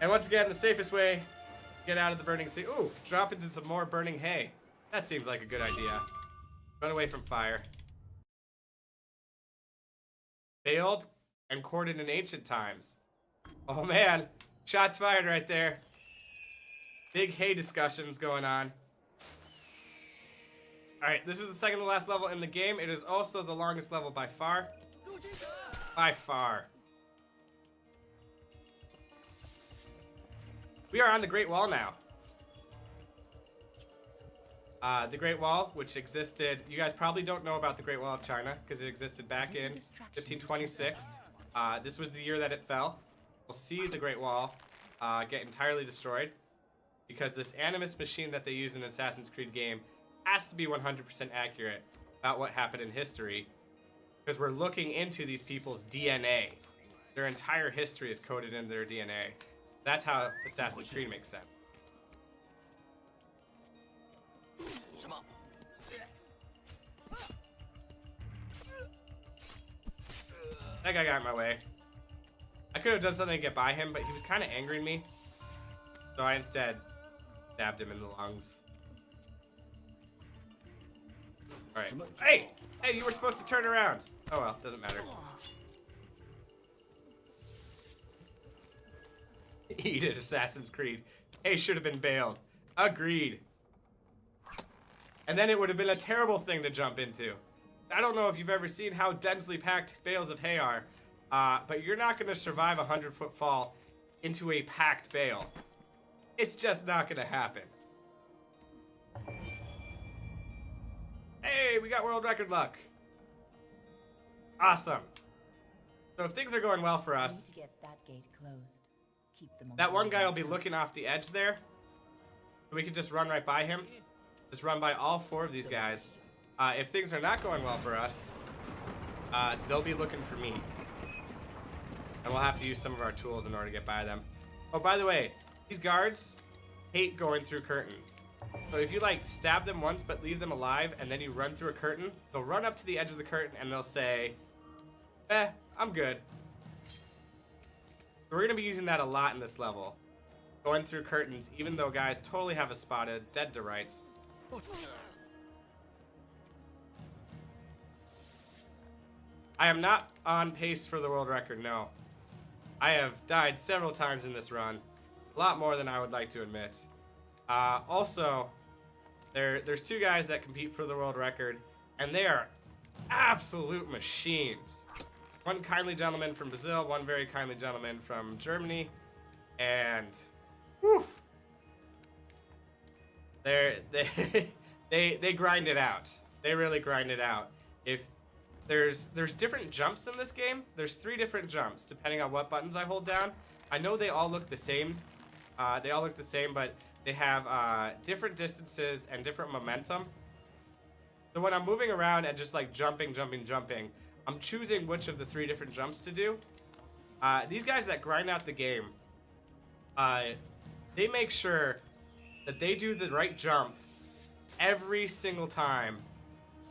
And once again, the safest way to get out of the burning sea. Ooh, drop into some more burning hay. That seems like a good idea. Run away from fire. Failed and courted in ancient times. Oh man, shots fired right there. Big hay discussions going on. Alright, this is the second to last level in the game. It is also the longest level by far. By far. We are on the Great Wall now. The Great Wall, which existed, you guys probably don't know about the Great Wall of China because it existed back in 1526. This was the year that it fell. We'll see the Great Wall get entirely destroyed because this Animus machine that they use in an Assassin's Creed game has to be 100% accurate about what happened in history because we're looking into these people's DNA. Their entire history is coded in their DNA. That's how Assassin's Creed makes sense. That guy got in my way. I could have done something to get by him, but he was kind of angering me. So I instead stabbed him in the lungs. Alright. Hey! Hey, you were supposed to turn around. Oh well, doesn't matter. Eat it, Assassin's Creed. Hey, should have been bailed. Agreed. And then it would have been a terrible thing to jump into. I don't know if you've ever seen how densely packed bales of hay are, but you're not going to survive a 100-foot fall into a packed bale. It's just not going to happen. Hey, we got world record luck. Awesome. So if things are going well for I need us, to get that gate closed. Keep them on that one the guy will be lookout. looking off the edge there. We can just run right by him. Just run by all 4 of these guys. If things are not going well for us, they'll be looking for me. And we'll have to use some of our tools in order to get by them. Oh, by the way, these guards hate going through curtains. So if you like stab them once but leave them alive and then you run through a curtain, they'll run up to the edge of the curtain and they'll say, I'm good. So we're gonna be using that a lot in this level. Going through curtains, even though guys totally have us spotted, dead to rights. I am not on pace for the world record, no. I have died several times in this run. A lot more than I would like to admit. Also, there's 2 guys that compete for the world record, and they are absolute machines. One kindly gentleman from Brazil, one very kindly gentleman from Germany, and whew, they grind it out. They really grind it out. If there's different jumps in this game. There's 3 different jumps depending on what buttons I hold down. I know they all look the same. But they have different distances and different momentum. So when I'm moving around and just like jumping, I'm choosing which of the 3 different jumps to do. These guys that grind out the game, they make sure that they do the right jump every single time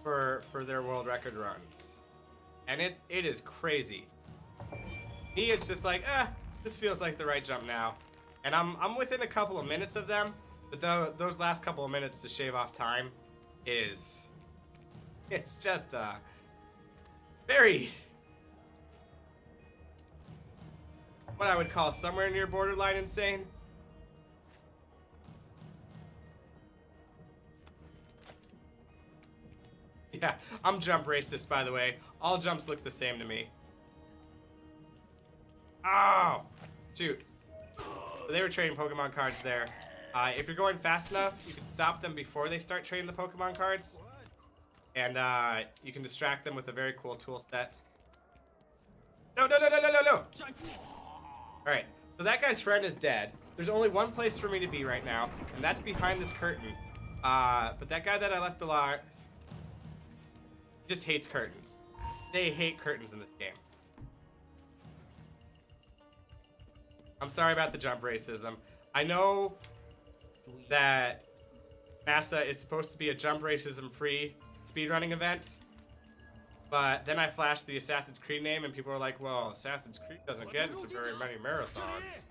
for their world record runs. And it is crazy. Me, it's just like, this feels like the right jump now. And I'm within a couple of minutes of them, but those last couple of minutes to shave off time it's just very, what I would call somewhere near borderline insane. Yeah, I'm jump racist, by the way. All jumps look the same to me. Oh, shoot. So they were trading Pokemon cards there. If you're going fast enough, you can stop them before they start trading the Pokemon cards. And you can distract them with a very cool tool set. No. Alright, so that guy's friend is dead. There's only one place for me to be right now, and that's behind this curtain. But that guy that I left alive just hates curtains. They hate curtains in this game. I'm sorry about the jump racism. I know that NASA is supposed to be a jump racism-free speedrunning event, but then I flashed the Assassin's Creed name and people were like, well, Assassin's Creed doesn't get into very many marathons.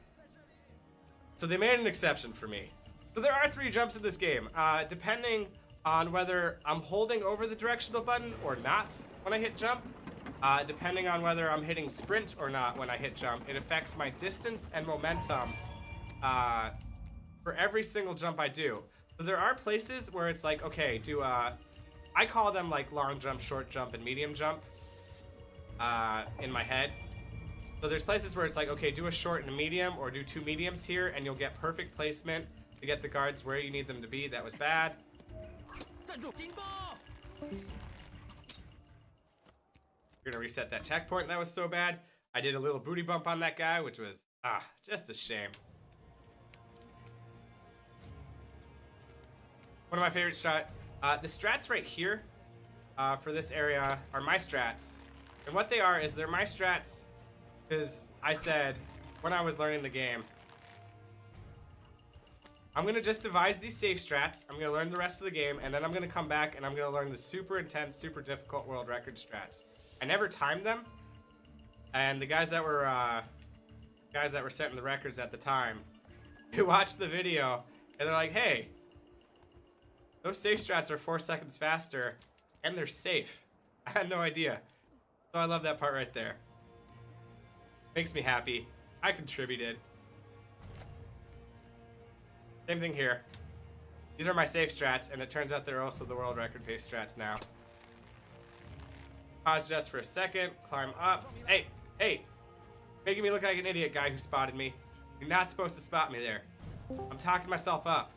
So they made an exception for me. So there are 3 jumps in this game, depending on whether I'm holding over the directional button or not when I hit jump. Depending on whether I'm hitting sprint or not when I hit jump, it affects my distance and momentum for every single jump I do. So there are places where it's like, okay, I call them like long jump, short jump, and medium jump in my head. So there's places where it's like, okay, do a short and a medium, or do 2 mediums here, and you'll get perfect placement to get the guards where you need them to be. That was bad. We're gonna reset that checkpoint. That was so bad. I did a little booty bump on that guy, which was just a shame. One of my favorite the strats right here for this area are my strats. And what they are is they're my strats because I said when I was learning the game, I'm gonna just devise these safe strats. I'm gonna learn the rest of the game, and then I'm gonna come back and I'm gonna learn the super intense, super difficult world record strats. I never timed them, and the guys that were setting the records at the time, they watched the video and they're like, "Hey, those safe strats are 4 seconds faster, and they're safe." I had no idea, so I love that part right there. Makes me happy. I contributed. Same thing here. These are my safe strats, and it turns out they're also the world record pace strats now. Pause just for a second. Climb up. Hey, hey. Making me look like an idiot, guy who spotted me. You're not supposed to spot me there. I'm talking myself up.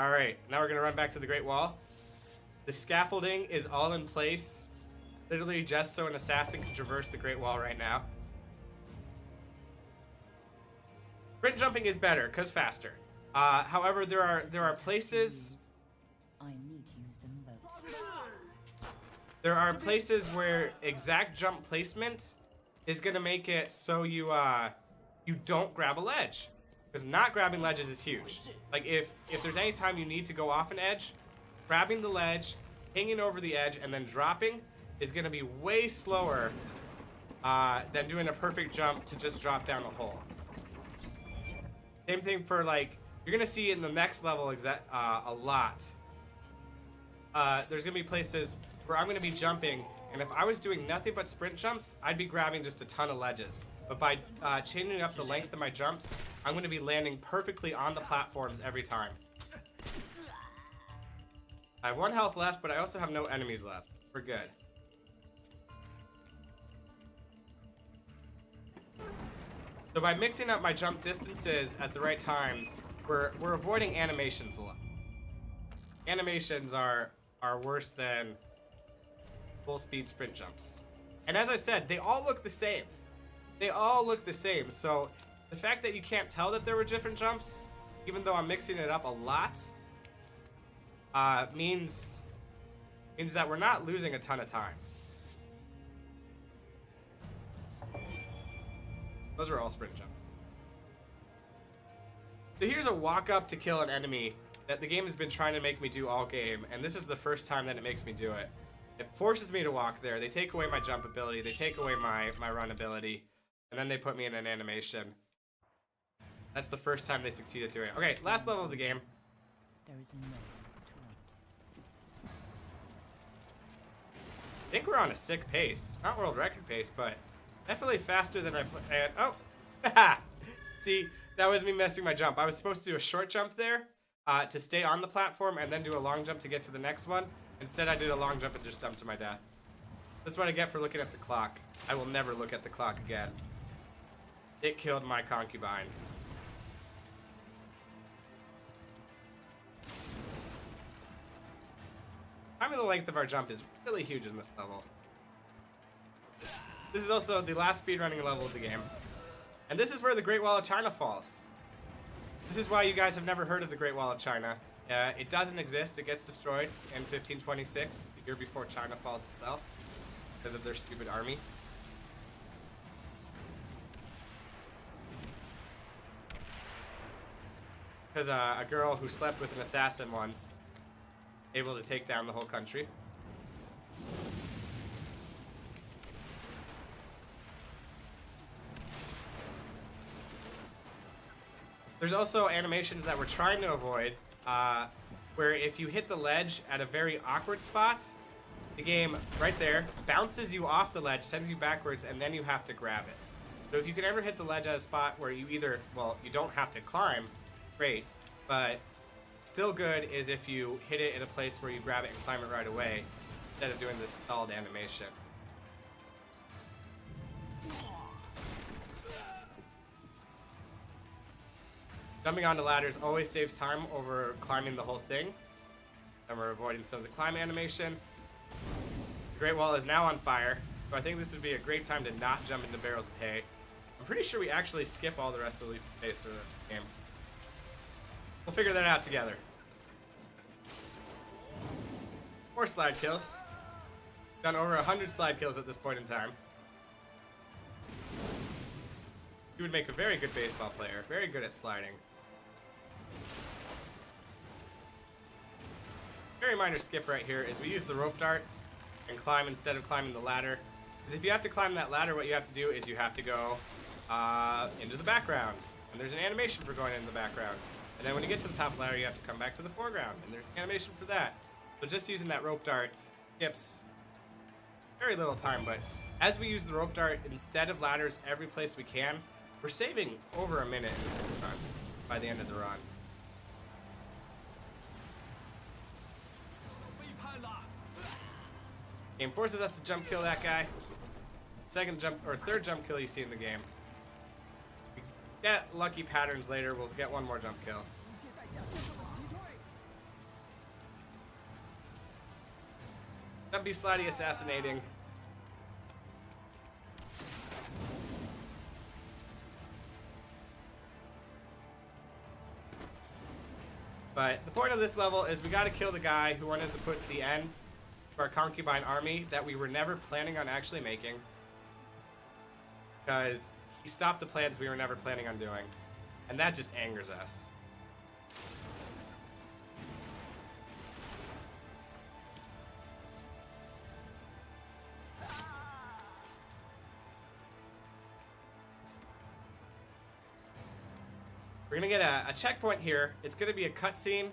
Alright, now we're going to run back to the Great Wall. The scaffolding is all in place. Literally just so an assassin can traverse the Great Wall right now. Sprint jumping is better, because faster. However, there are places... I need to use them both. There are places where exact jump placement is going to make it so you don't grab a ledge. Because not grabbing ledges is huge. Like, if there's any time you need to go off an edge, grabbing the ledge, hanging over the edge, and then dropping is going to be way slower than doing a perfect jump to just drop down a hole. Same thing for, like, you're going to see in the next level a lot. There's going to be places where I'm going to be jumping, and if I was doing nothing but sprint jumps, I'd be grabbing just a ton of ledges. But by changing up the length of my jumps, I'm going to be landing perfectly on the platforms every time. I have 1 health left, but I also have no enemies left. We're good. So by mixing up my jump distances at the right times, we're avoiding animations a lot. Animations are worse than full speed sprint jumps. And as I said, they all look the same. They all look the same. So the fact that you can't tell that there were different jumps, even though I'm mixing it up a lot, means that we're not losing a ton of time. Those are all sprint jumps. So here's a walk up to kill an enemy that the game has been trying to make me do all game, and this is the first time that it makes me do it. It forces me to walk there. They take away my jump ability, they take away my run ability, and then they put me in an animation. That's the first time they succeed at doing it. Okay, last level of the game. There is no to wait. I think we're on a sick pace. Not world record pace, but definitely faster than I planned. Oh! See, that was me messing my jump. I was supposed to do a short jump there to stay on the platform and then do a long jump to get to the next one. Instead, I did a long jump and just jumped to my death. That's what I get for looking at the clock. I will never look at the clock again. It killed my concubine. Time of the length of our jump is really huge in this level. This is also the last speedrunning level of the game. And this is where the Great Wall of China falls. This is why you guys have never heard of the Great Wall of China. It doesn't exist. It gets destroyed in 1526, the year before China falls itself, because of their stupid army. Because a girl who slept with an assassin once, able to take down the whole country. There's also animations that we're trying to avoid, where if you hit the ledge at a very awkward spot, the game, right there, bounces you off the ledge, sends you backwards, and then you have to grab it. So if you can ever hit the ledge at a spot where you either, well, you don't have to climb, great, but still good is if you hit it in a place where you grab it and climb it right away, instead of doing this stalled animation. Jumping onto ladders always saves time over climbing the whole thing. And we're avoiding some of the climb animation. The Great Wall is now on fire, so I think this would be a great time to not jump into barrels of hay. I'm pretty sure we actually skip all the rest of the leap of faith through the game. We'll figure that out together. More slide kills. Done over 100 slide kills at this point in time. You would make a very good baseball player, very good at sliding. Very minor skip right here is we use the rope dart and climb instead of climbing the ladder. Because if you have to climb that ladder, what you have to do is you have to go into the background. And there's an animation for going into the background. And then when you get to the top of the ladder, you have to come back to the foreground. And there's an animation for that. So just using that rope dart skips very little time. But as we use the rope dart instead of ladders every place we can, we're saving over a minute in the single run by the end of the run. Game forces us to jump kill that guy. Second jump or third jump kill you see in the game. We get lucky patterns later. We'll get one more jump kill. Jumpy slidey assassinating. But the point of this level is we gotta kill the guy who wanted to put the end to our concubine army that we were never planning on actually making. Because he stopped the plans we were never planning on doing. And that just angers us. We're gonna get a checkpoint here. It's gonna be a cutscene.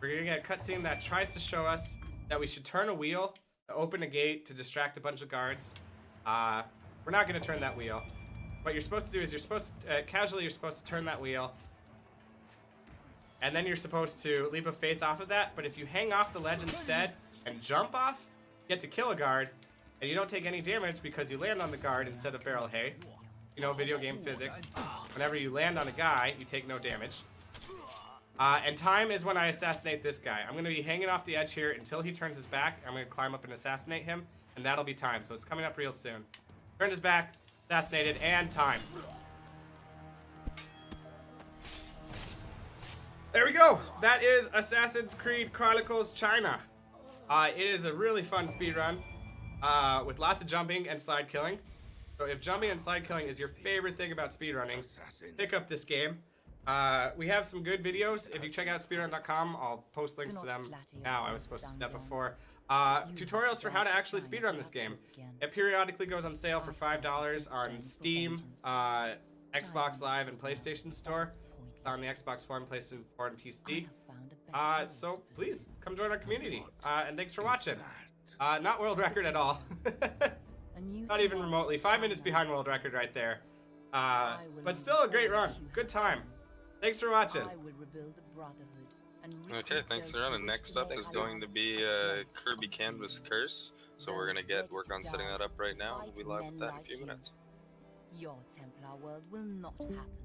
We're gonna get a cutscene that tries to show us that we should turn a wheel to open a gate to distract a bunch of guards. We're not gonna turn that wheel. What you're supposed to do is you're supposed to, casually you're supposed to turn that wheel. And then you're supposed to leap of faith off of that. But if you hang off the ledge instead and jump off, you get to kill a guard. And you don't take any damage because you land on the guard instead of barrel hay. You know, video game physics. Whenever you land on a guy, you take no damage. And time is when I assassinate this guy. I'm going to be hanging off the edge here until he turns his back. I'm going to climb up and assassinate him, and that'll be time. So it's coming up real soon. Turned his back, assassinated, and time. There we go. That is Assassin's Creed Chronicles China. It is a really fun speedrun with lots of jumping and slide killing. So if jumping and slide killing is your favorite thing about speedrunning, pick up this game. We have some good videos. If you check out speedrun.com, I'll post links to them now. I was supposed to do that before. Tutorials for how to actually speedrun this game. It periodically goes on sale for $5 on Steam, Xbox Live, and PlayStation Store. On the Xbox One, PlayStation 4, and PC. So please come join our community. And thanks for watching. Not world record at all. Not even remotely. 5 minutes behind world record right there. But still a great run. Good time. Thanks for watching. Okay, thanks for running. Next up is going to be Kirby Canvas Curse. So we're gonna work on setting that up right now. We'll be live with that in a few minutes. Your Templar world will not happen.